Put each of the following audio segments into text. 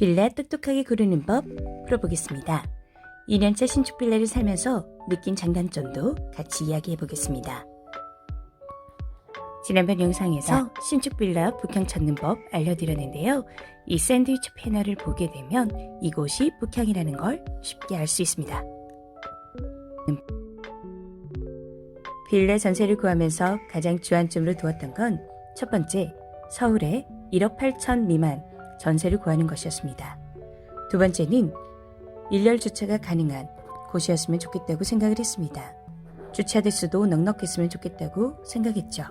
빌라 똑똑하게 고르는 법 풀어보겠습니다. 2년차 신축 빌라를 살면서 느낀 장단점도 같이 이야기해 보겠습니다. 지난번 영상에서 신축 빌라 북향 찾는 법 알려드렸는데요. 이 샌드위치 패널을 보게 되면 이곳이 북향이라는 걸 쉽게 알 수 있습니다. 빌라 전세를 구하면서 가장 주안점으로 두었던 건 첫 번째, 서울에 1억 8천 미만 전세를 구하는 것이었습니다. 두 번째는 일렬 주차가 가능한 곳이었으면 좋겠다고 생각을 했습니다. 주차 대수도 넉넉했으면 좋겠다고 생각했죠.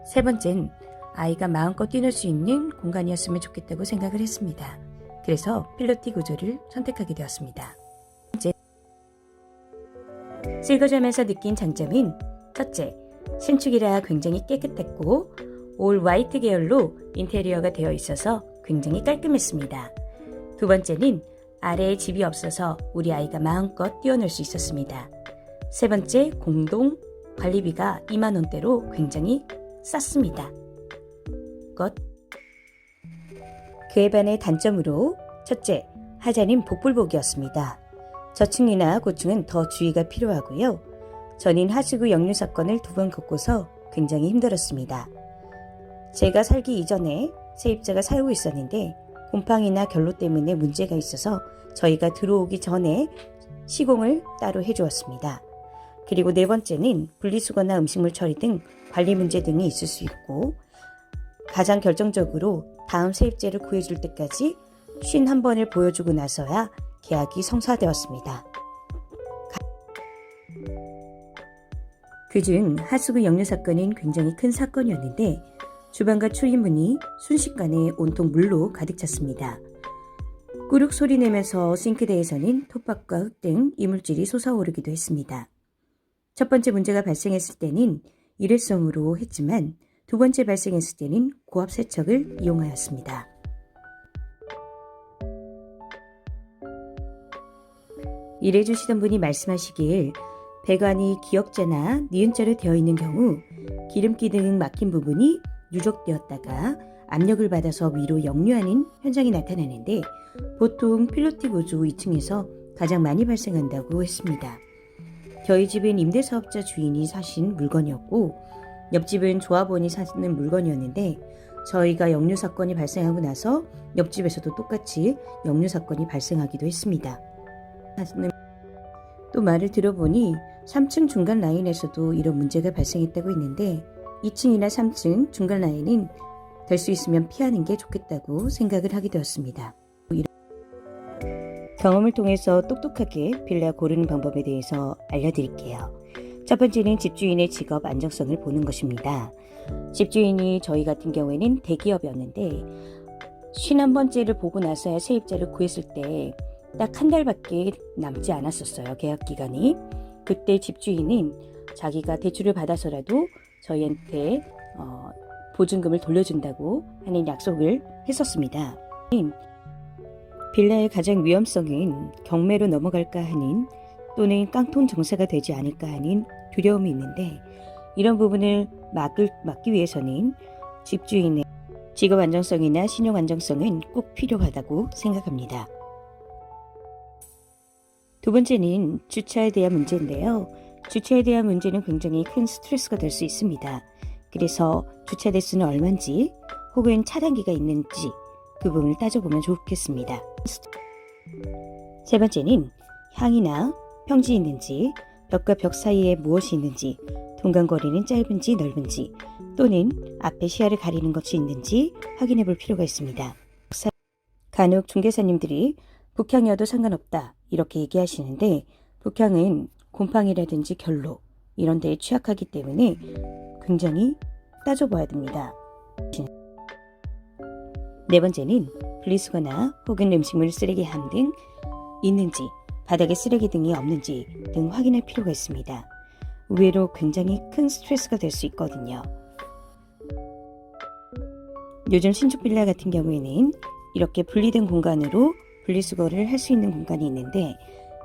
세 번째는 아이가 마음껏 뛰놀 수 있는 공간이었으면 좋겠다고 생각을 했습니다. 그래서 필로티 구조를 선택하게 되었습니다. 실거주하면서 느낀 장점은 첫째, 신축이라 굉장히 깨끗했고 올 화이트 계열로 인테리어가 되어 있어서 굉장히 깔끔했습니다. 두 번째는 아래에 집이 없어서 우리 아이가 마음껏 뛰어놀 수 있었습니다. 세 번째, 공동 관리비가 2만 원대로 굉장히 쌌습니다. 그에 반해 단점으로 첫째, 하자는 복불복이었습니다. 저층이나 고층은 더 주의가 필요하고요. 저는 하수구 역류 사건을 2번 겪고서 굉장히 힘들었습니다. 제가 살기 이전에 세입자가 살고 있었는데 곰팡이나 결로 때문에 문제가 있어서 저희가 들어오기 전에 시공을 따로 해주었습니다. 그리고 네 번째는 분리수거나 음식물 처리 등 관리 문제 등이 있을 수 있고 가장 결정적으로 다음 세입자를 구해줄 때까지 51번을 보여주고 나서야 계약이 성사되었습니다. 그중 하수구 역류 사건은 굉장히 큰 사건이었는데 주방과 출입문이 순식간에 온통 물로 가득 찼습니다. 꾸룩 소리 내면서 싱크대에서는 톱밥과 흙 등 이물질이 솟아오르기도 했습니다. 첫 번째 문제가 발생했을 때는 일회성으로 했지만 두 번째 발생했을 때는 고압 세척을 이용하였습니다. 일해주시던 분이 말씀하시길 배관이 기역자나 니은자로 되어 있는 경우 기름기 등 막힌 부분이 누적되었다가 압력을 받아서 위로 역류하는 현상이 나타나는데 보통 필로티 구조 2층에서 가장 많이 발생한다고 했습니다. 저희 집은 임대사업자 주인이 사신 물건이었고 옆집은 조합원이 사는 물건이었는데 저희가 역류 사건이 발생하고 나서 옆집에서도 똑같이 역류 사건이 발생하기도 했습니다. 또 말을 들어보니 3층 중간 라인에서도 이런 문제가 발생했다고 했는데 2층이나 3층 중간 라인은 될 수 있으면 피하는 게 좋겠다고 생각을 하게 되었습니다. 경험을 통해서 똑똑하게 빌라 고르는 방법에 대해서 알려드릴게요. 첫 번째는 집주인의 직업 안정성을 보는 것입니다. 집주인이 저희 같은 경우에는 대기업이었는데 51번째를 보고 나서야 세입자를 구했을 때 딱 한 달밖에 남지 않았었어요. 계약 기간이. 그때 집주인은 자기가 대출을 받아서라도 저희한테 보증금을 돌려준다고 하는 약속을 했었습니다. 빌라의 가장 위험성은 경매로 넘어갈까 하는 또는 깡통 정사가 되지 않을까 하는 두려움이 있는데 이런 부분을 막기 위해서는 집주인의 직업 안정성이나 신용 안정성은 꼭 필요하다고 생각합니다. 두 번째는 주차에 대한 문제인데요. 주차에 대한 문제는 굉장히 큰 스트레스가 될 수 있습니다. 그래서 주차 대수는 얼마인지 혹은 차단기가 있는지 그 부분을 따져보면 좋겠습니다. 세 번째는 향이나 평지 있는지 벽과 벽 사이에 무엇이 있는지 동간거리는 짧은지 넓은지 또는 앞에 시야를 가리는 것이 있는지 확인해 볼 필요가 있습니다. 간혹 중개사님들이 북향이어도 상관없다 이렇게 얘기하시는데 북향은 곰팡이라든지 결로 이런 데에 취약하기 때문에 굉장히 따져봐야 됩니다. 네 번째는 분리수거나 혹은 음식물 쓰레기함 등 있는지 바닥에 쓰레기 등이 없는지 등 확인할 필요가 있습니다. 의외로 굉장히 큰 스트레스가 될 수 있거든요. 요즘 신축 빌라 같은 경우에는 이렇게 분리된 공간으로 분리수거를 할 수 있는 공간이 있는데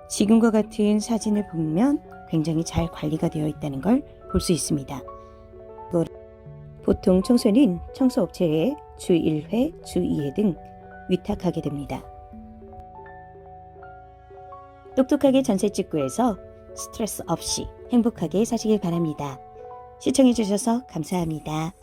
지금과 같은 사진을 보면 굉장히 잘 관리가 되어 있다는 걸 볼 수 있습니다. 보통 청소는 청소업체에 주 1회, 주 2회 등 위탁하게 됩니다. 똑똑하게 전셋집구에서 스트레스 없이 행복하게 사시길 바랍니다. 시청해주셔서 감사합니다.